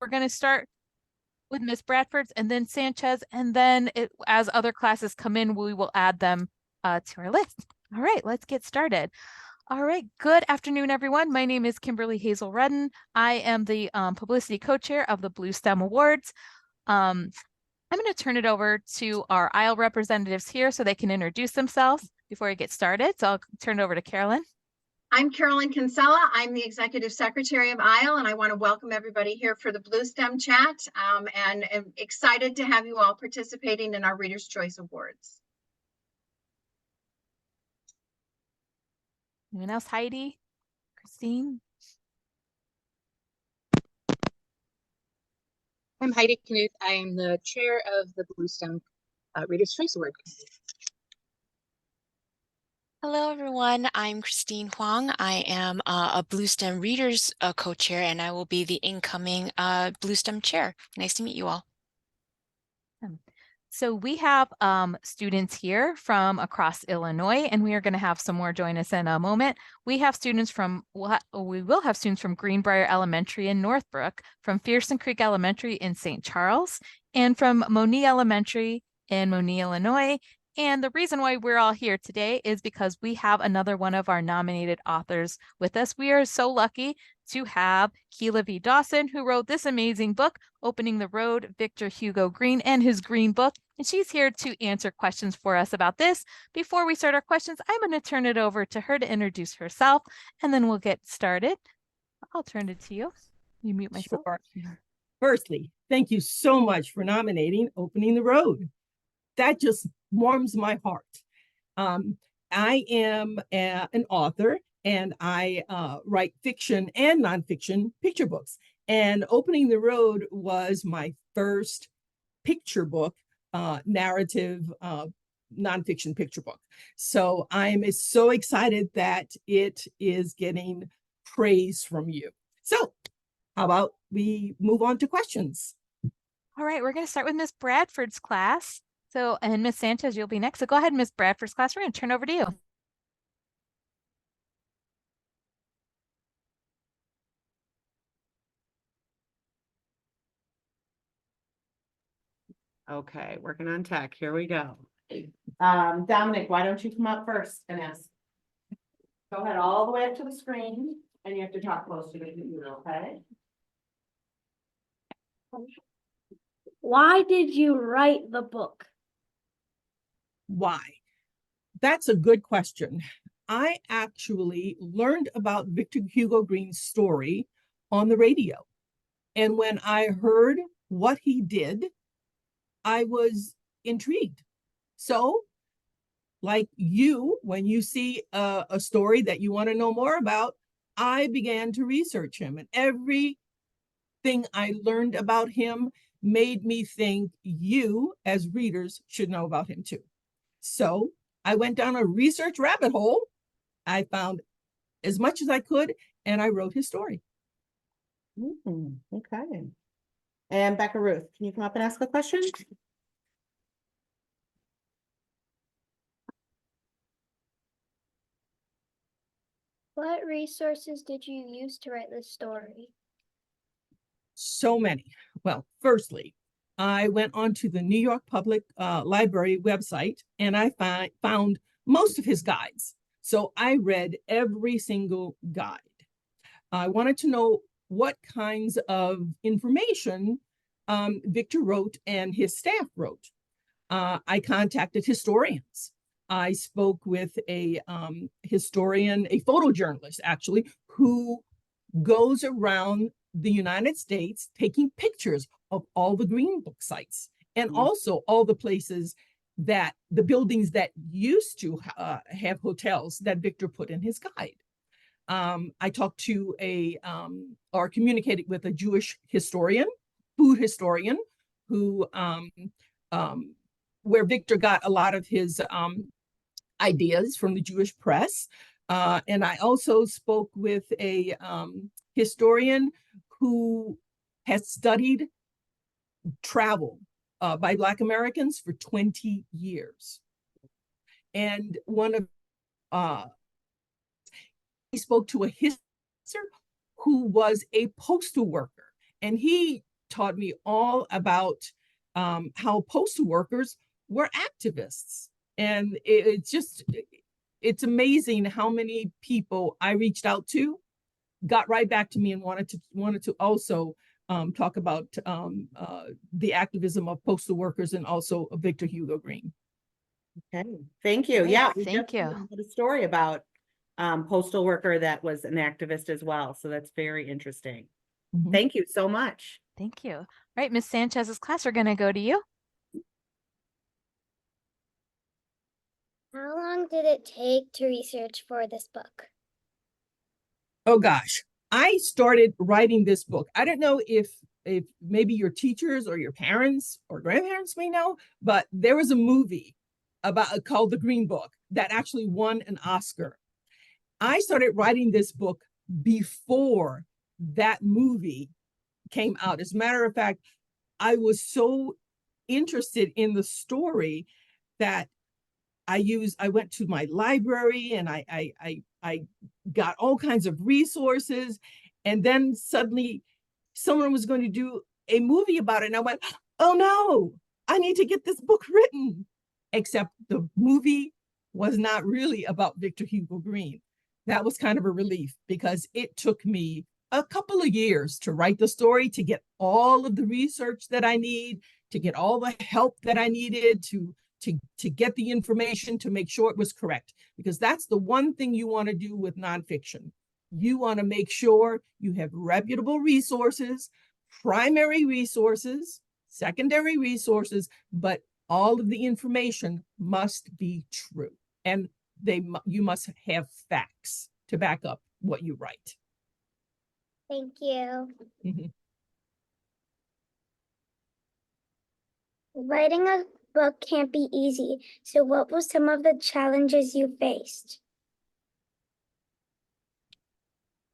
We're going to start with Miss Bradford's and then Sanchez, and then as other classes come in, we will add them to our list. All right, let's get started. All right, good afternoon, everyone. My name is Kimberly Hazel Redden. I am the publicity co-chair of the Blue STEM Awards. I'm going to turn it over to our aisle representatives here so they can introduce themselves before we get started. So I'll turn it over to Carolyn. I'm Carolyn Kinsella. I'm the Executive Secretary of aisle, and I want to welcome everybody here for the Blue STEM Chat, and am excited to have you all participating in our Reader's Choice Awards. Anyone else? Heidi? Christine? I'm Heidi Knuth. I am the chair of the Blue STEM Reader's Choice Award. Hello, everyone. I'm Christine Huang. I am a Blue STEM Readers co-chair, and I will be the incoming Blue STEM chair. Nice to meet you all. So we have students here from across Illinois, and we are going to have some more join us in a moment. We have students from, we will have students from Greenbrier Elementary in Northbrook, from Fearson Creek Elementary in St. Charles, and from Monee Elementary in Monee, Illinois. And the reason why we're all here today is because we have another one of our nominated authors with us. We are so lucky to have Keila V. Dawson, who wrote this amazing book, Opening the Road, Victor Hugo Green, and his Green Book. And she's here to answer questions for us about this. Before we start our questions, I'm going to turn it over to her to introduce herself, and then we'll get started. I'll turn it to you. You mute myself. Sure. Firstly, thank you so much for nominating Opening the Road. That just warms my heart. I am an author, and I write fiction and nonfiction picture books. And Opening the Road was my first picture book, narrative nonfiction picture book. So I'm so excited that it is getting praise from you. So how about we move on to questions? All right, we're going to start with Miss Bradford's class. So, and Miss Sanchez, you'll be next. So go ahead, Miss Bradford's class. We're going to turn over to you. Okay, working on tech. Here we go. Dominic, why don't you come up first and ask? Go ahead all the way up to the screen, and you have to talk close to the computer, okay? Why did you write the book? Why? That's a good question. I actually learned about Victor Hugo Green's story on the radio. And when I heard what he did, I was intrigued. So, like you, when you see a story that you want to know more about, I began to research him. And everything I learned about him made me think you, as readers, should know about him too. So I went down a research rabbit hole. I found as much as I could, and I wrote his story. Okay. And Becca Ruth, can you come up and ask a question? What resources did you use to write this story? So many. Well, firstly, I went onto the New York Public Library website, and I found most of his guides. So I read every single guide. I wanted to know what kinds of information Victor wrote and his staff wrote. I contacted historians. I spoke with a historian, a photojournalist actually, who goes around the United States taking pictures of all the Green Book sites and also all the places that the buildings that used to have hotels that Victor put in his guide. I talked to or communicated with a Jewish historian, food historian, who where Victor got a lot of his ideas from the Jewish press. And I also spoke with a historian who has studied travel by Black Americans for 20 years. And he spoke to a historian who was a postal worker, and he taught me all about how postal workers were activists. And it's amazing how many people I reached out to got right back to me and wanted to also talk about the activism of postal workers and also Victor Hugo Green. Okay, thank you. Great, Yeah, we thank just you. heard a story about postal worker that was an activist as well. So that's very interesting. Mhm. Thank you so much. Thank you. All right, Ms. Sanchez's class, we're going to go to you. How long did it take to research for this book? Oh gosh, I started writing this book. I don't know if maybe your teachers or your parents or grandparents may know, but there was a movie about called The Green Book that actually won an Oscar. I started writing this book before that movie came out. As a matter of fact, I was so interested in the story that I went to my library and I got all kinds of resources, and then suddenly someone was going to do a movie about it, and I went, oh no, I need to get this book written. Except the movie was not really about Victor Hugo Green. That was kind of a relief because it took me a couple of years to write the story, to get all of the research that I need, to get all the help that I needed to get the information to make sure it was correct. Because that's the one thing you want to do with nonfiction. You want to make sure you have reputable resources, primary resources, secondary resources, but all of the information must be true. And you must have facts to back up what you write. Thank you. Mhm. Writing a book can't be easy. So what were some of the challenges you faced?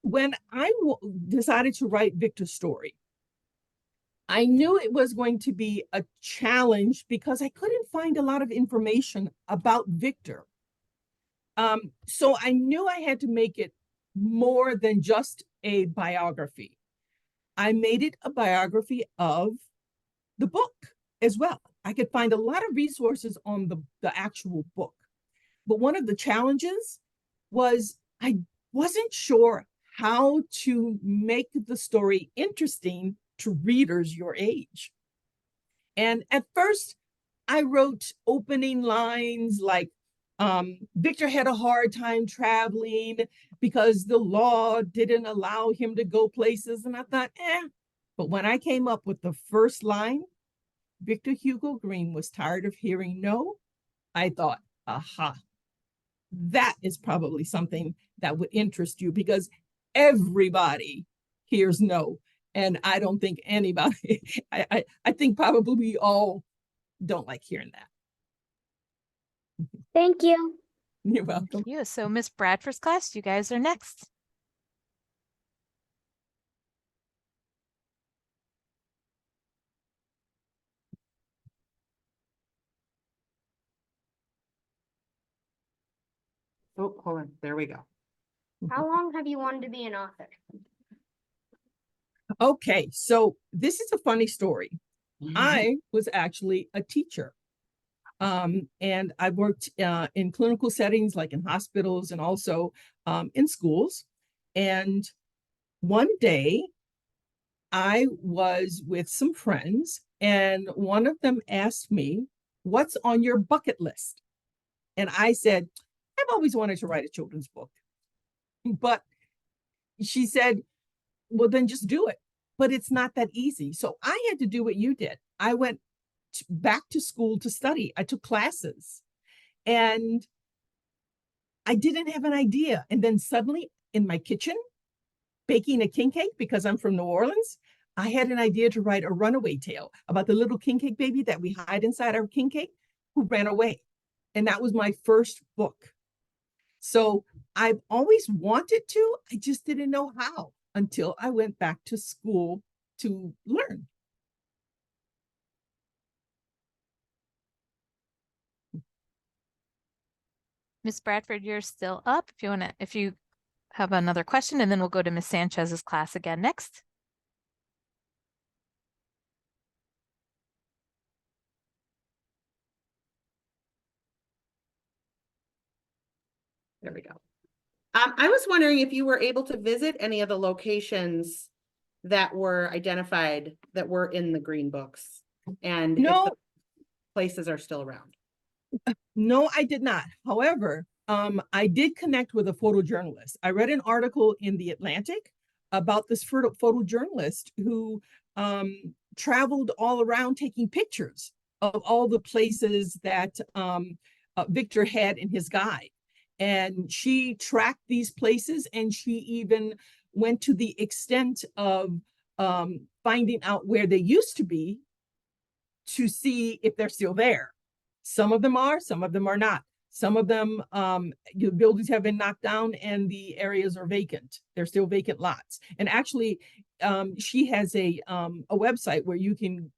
When I decided to write Victor's story, I knew it was going to be a challenge because I couldn't find a lot of information about Victor. So I knew I had to make it more than just a biography. I made it a biography of the book as well. I could find a lot of resources on the actual book. But one of the challenges was I wasn't sure how to make the story interesting to readers your age. And at first, I wrote opening lines like, Victor had a hard time traveling because the law didn't allow him to go places. And I thought, But when I came up with the first line, Victor Hugo Green was tired of hearing no, I thought, aha, that is probably something that would interest you because everybody hears no. And I don't think anybody, I think probably we all don't like hearing that. Thank you. You're welcome. Thank you. So Miss Bradford's class, you guys are next. Oh, hold on. There we go. How long have you wanted to be an author? Okay, so this is a funny story. I was actually a teacher. And I worked in clinical settings, like in hospitals and also in schools. And one day I was with some friends, and one of them asked me, what's on your bucket list? And I said, I've always wanted to write a children's book. But she said, well, then just do it. But it's not that easy. So I had to do what you did. I went back to school to study. I took classes and I didn't have an idea. And then suddenly in my kitchen, baking a king cake, because I'm from New Orleans, I had an idea to write a runaway tale about the little king cake baby that we hide inside our king cake who ran away. And that was my first book. So I've always wanted to, I just didn't know how until I went back to school to learn. Miss Bradford, you're still up. If you have another question, and then we'll go to Miss Sanchez's class again next. There we go. I was wondering if you were able to visit any of the locations that were identified that were in the green books, and if No, the places are still around. no, I did not. However, I did connect with a photojournalist. I read an article in the Atlantic about this photojournalist who traveled all around taking pictures of all the places that Victor had in his guide. And she tracked these places, and she even went to the extent of finding out where they used to be to see if they're still there. Some of them are, some of them are not. Some of them, the buildings have been knocked down and the areas are vacant. They're still vacant lots. And actually, she has a website where you can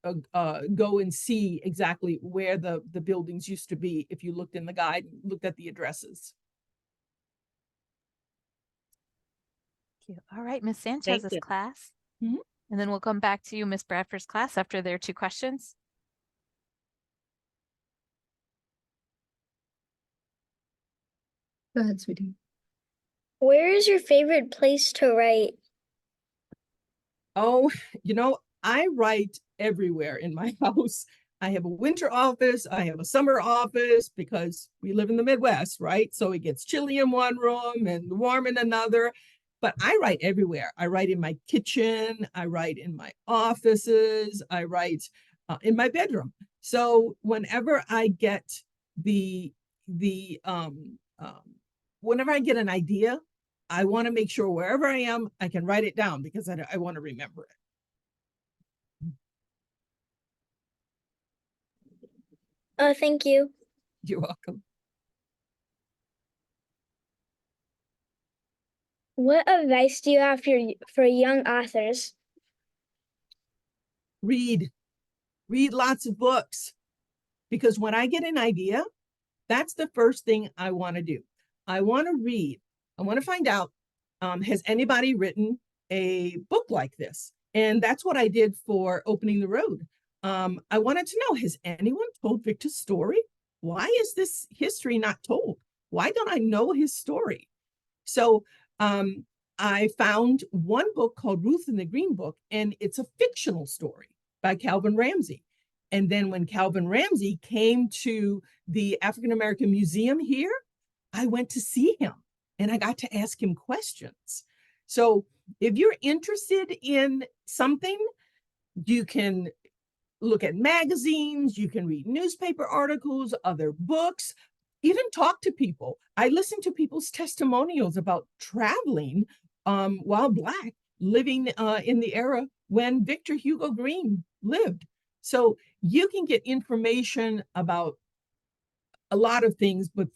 go and see exactly where the buildings used to be if you looked in the guide, looked at the addresses. Thank you. All right, Miss Thank Sanchez's you. class. Mhm. And then we'll come back to you, Miss Bradford's class, after their 2 questions. Go ahead, sweetie. Where is your favorite place to write? Oh, I write everywhere in my house. I have a winter office, I have a summer office because we live in the Midwest, right? So it gets chilly in one room and warm in another. But I write everywhere. I write in my kitchen, I write in my offices, I write in my bedroom. So whenever I get whenever I get an idea, I want to make sure wherever I am, I can write it down because I want to remember it. Thank you. You're welcome. What advice do you have for young authors? Read lots of books, because when I get an idea, that's the first thing I want to do. I want to read. I want to find out, has anybody written a book like this? And that's what I did for Opening the Road. I wanted to know, has anyone told Victor's story? Why is this history not told? Why don't I know his story? So I found one book called Ruth in the Green Book, and it's a fictional story by Calvin Ramsey. And then when Calvin Ramsey came to the African American Museum here, I went to see him and I got to ask him questions. So if you're interested in something, you can look at magazines, you can read newspaper articles, other books, even talk to people. I listen to people's testimonials about traveling while Black, living in the era when Victor Hugo Green lived. So you can get information about a lot of things, but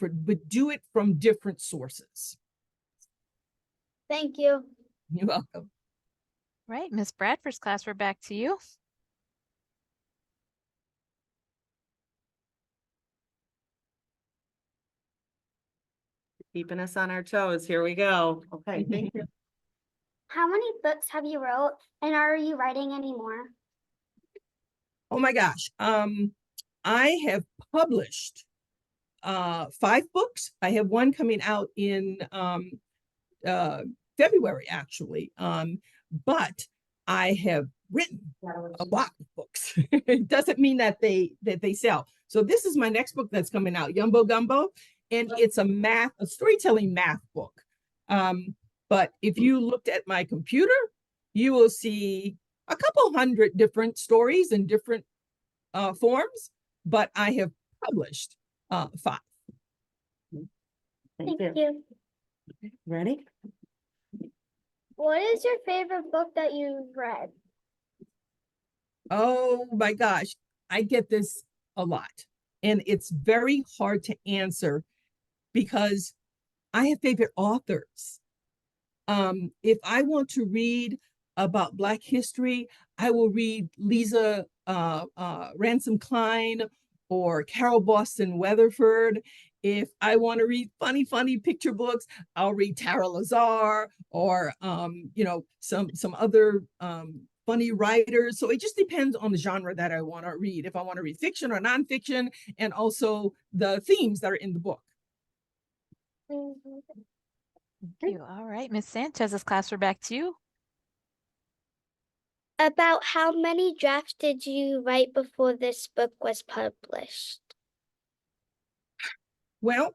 do it from different sources. Thank you. You're welcome. Right, Miss Bradford's class, we're back to you. Keeping us on our toes. Here we go. Okay, thank you. How many books have you wrote, and are you writing any more? Oh my gosh. I have published 5 books. I have one coming out in February, actually. But I have written a lot of books. It doesn't mean that they sell. So this is my next book that's coming out, Yumbo Gumbo, and it's a storytelling math book. But if you looked at my computer, you will see a couple hundred different stories in different forms, but I have published 5. Thank you. Ready? What is your favorite book that you've read? Oh my gosh, I get this a lot. And it's very hard to answer because I have favorite authors. If I want to read about Black history, I will read Lisa Ransom Klein or Carol Boston Weatherford. If I want to read funny picture books, I'll read Tara Lazar or some other funny writers. So it just depends on the genre that I want to read. If I want to read fiction or nonfiction, and also the themes that are in the book. Thank you. All right, Miss Sanchez's class, we're back to you. About how many drafts did you write before this book was published? Well,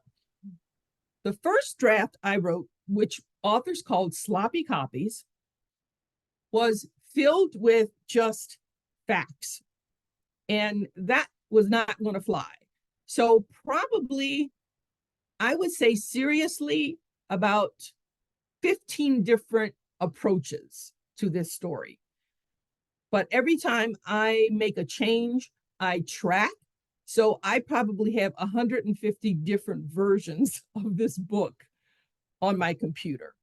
the first draft I wrote, which authors called sloppy copies, was filled with just facts. And that was not going to fly. So probably, I would say seriously, about 15 different approaches to this story. But every time I make a change, I track. So I probably have 150 different versions of this book on my computer.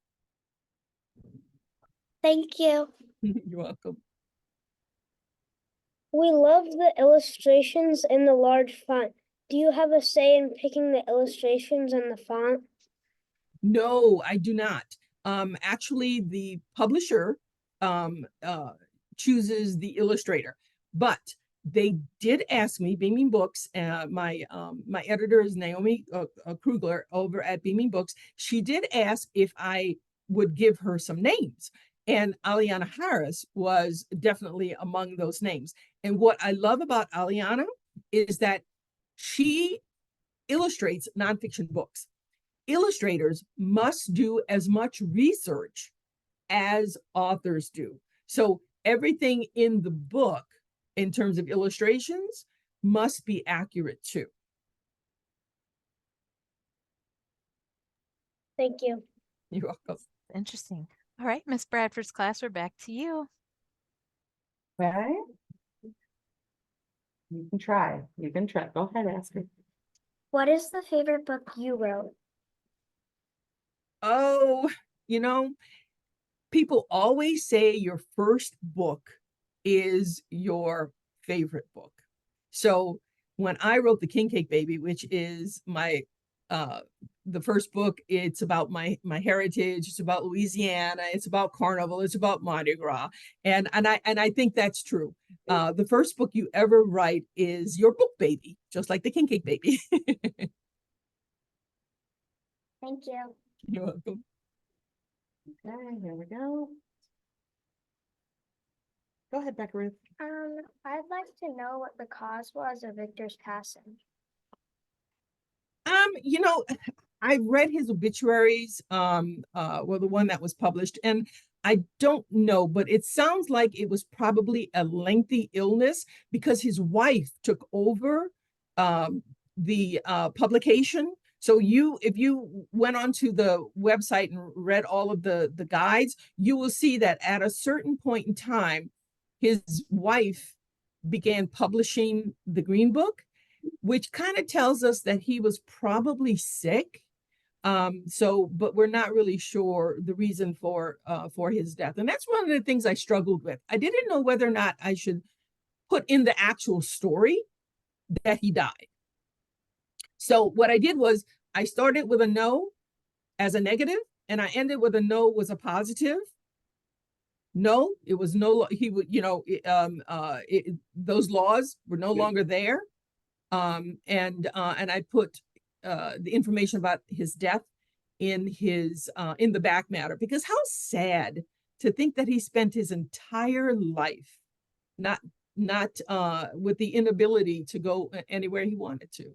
Thank you. You're welcome. We love the illustrations in the large font. Do you have a say in picking the illustrations and the font? No, I do not. Actually, the publisher chooses the illustrator, but they did ask me, Beaming Books, my editor is Naomi Krugler over at Beaming Books. She did ask if I would give her some names. And Aliana Harris was definitely among those names. And what I love about Aliana is that she illustrates nonfiction books. Illustrators must do as much research as authors do. So everything in the book, in terms of illustrations, must be accurate too. Thank you. You're welcome. Interesting. All right, Miss Bradford's class, we're back to you. Okay. You can try. You can try. Go ahead, ask her. What is the favorite book you wrote? Oh, people always say your first book is your favorite book. So when I wrote The King Cake Baby, which is my the first book, it's about my heritage, it's about Louisiana, it's about Carnival, it's about Mardi Gras. And I think that's true. The first book you ever write is your book baby, just like The King Cake Baby. Thank you. You're welcome. Okay, here we go. Go ahead, Becca Ruth. I'd like to know what the cause was of Victor's passing. I read his obituaries, well, the one that was published, and I don't know, but it sounds like it was probably a lengthy illness because his wife took over the publication. So if you went onto the website and read all of the guides, you will see that at a certain point in time, his wife began publishing the Green Book, which kind of tells us that he was probably sick. But we're not really sure the reason for his death. And that's one of the things I struggled with. I didn't know whether or not I should put in the actual story that he died. So what I did was I started with a no as a negative, and I ended with a no was a positive. No, it was no, he would, those laws were no longer there. And I put the information about his death in the back matter, because how sad to think that he spent his entire life not with the inability to go anywhere he wanted to.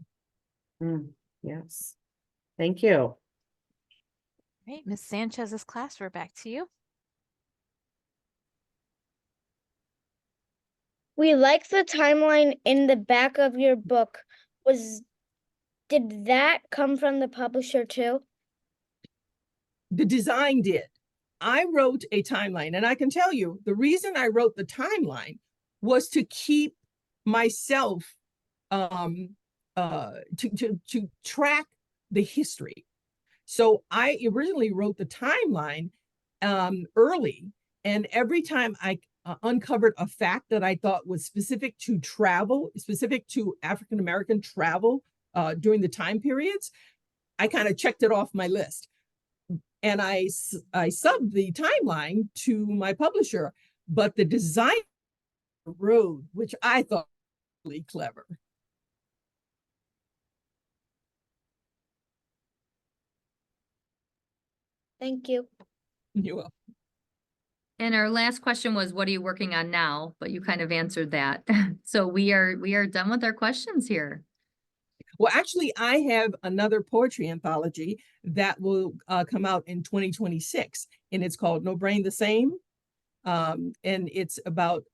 Yes. Thank you. All right, Miss Sanchez's class, we're back to you. We like the timeline in the back of your book. Did that come from the publisher too? The design did. I wrote a timeline, and I can tell you the reason I wrote the timeline was to keep myself to track the history. So I originally wrote the timeline early, and every time I uncovered a fact that I thought was specific to travel, specific to African American travel during the time periods, I kind of checked it off my list. And I subbed the timeline to my publisher, but the design road, which I thought was really clever. Thank you. You're welcome. And our last question was, what are you working on now? But you kind of answered that. So we are done with our questions here. Well, actually, I have another poetry anthology that will come out in 2026, and it's called No Brain the Same. And it's about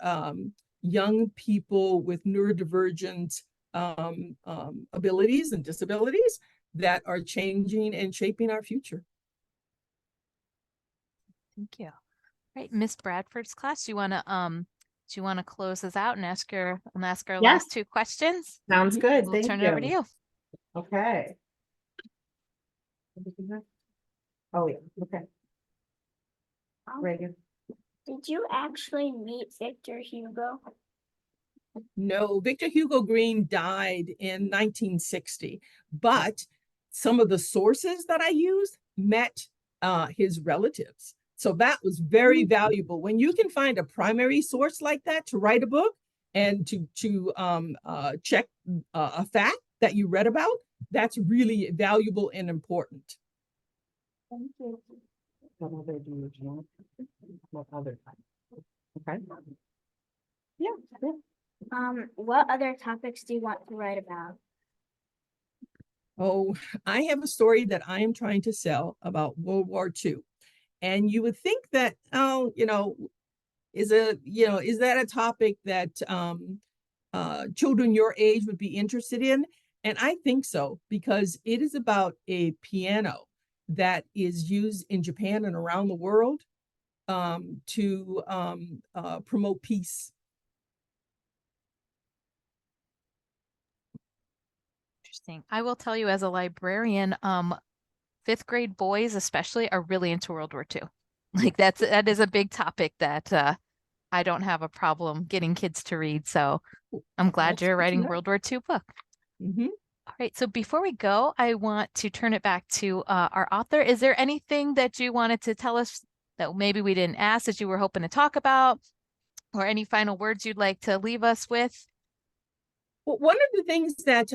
young people with neurodivergent abilities and disabilities that are changing and shaping our future. Thank you. Right, Miss Bradford's class, do you want to close us out and ask our Yes. last two questions? Sounds good. We'll Thank turn you. it over to you. Okay. Oh, yeah, okay. Reagan. Did you actually meet Victor Hugo? No, Victor Hugo Green died in 1960, but some of the sources that I used met his relatives. So that was very valuable. When you can find a primary source like that to write a book and to check a fact that you read about, that's really valuable and important. Thank you. What other do you want? What other type? Okay. Yeah. What other topics do you want to write about? Oh, I have a story that I am trying to sell about World War II. And you would think that, oh, is that a topic that children your age would be interested in? And I think so, because it is about a piano that is used in Japan and around the world to promote peace. Interesting. I will tell you, as a librarian, fifth grade boys especially are really into World War II. Like that is a big topic that I don't have a problem getting kids to read. So I'm glad That's you're good to writing know. World War II book. Mm-hmm. All right. So before we go, I want to turn it back to our author. Is there anything that you wanted to tell us that maybe we didn't ask that you were hoping to talk about, or any final words you'd like to leave us with? Well, one of the things that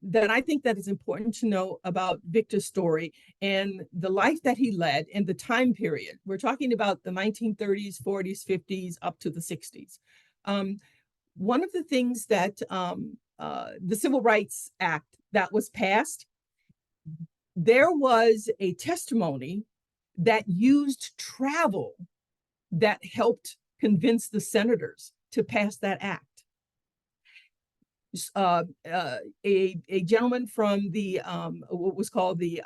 that I think that is important to know about Victor's story and the life that he led and the time period. We're talking about the 1930s, 40s, 50s, up to the 60s. One of the things that the Civil Rights Act that was passed, there was a testimony that used travel that helped convince the senators to pass that act. A gentleman from the what was called the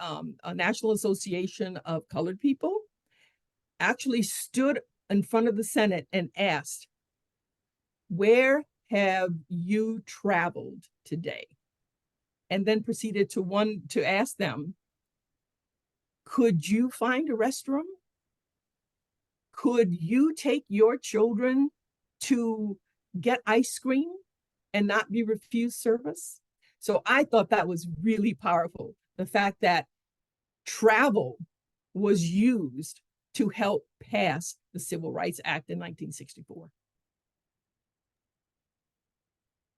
National Association of Colored People actually stood in front of the Senate and asked, "Where have you traveled today?" And then proceeded to ask them, "Could you find a restroom? Could you take your children to get ice cream and not be refused service?" So I thought that was really powerful. The fact that travel was used to help pass the Civil Rights Act in 1964.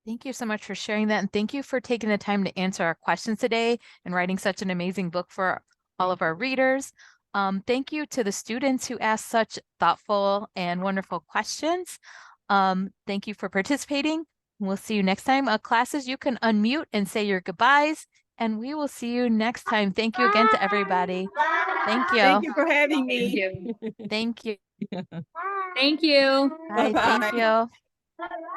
Thank you so much for sharing that. And thank you for taking the time to answer our questions today and writing such an amazing book for all of our readers. Thank you to the students who asked such thoughtful and wonderful questions. Thank you for participating. We'll see you next time. Classes, you can unmute and say your goodbyes, and we will see you next time. Thank you again to everybody. Thank you. Thank you for having me. Thank you. Thank you. Bye. Thank Bye-bye. you.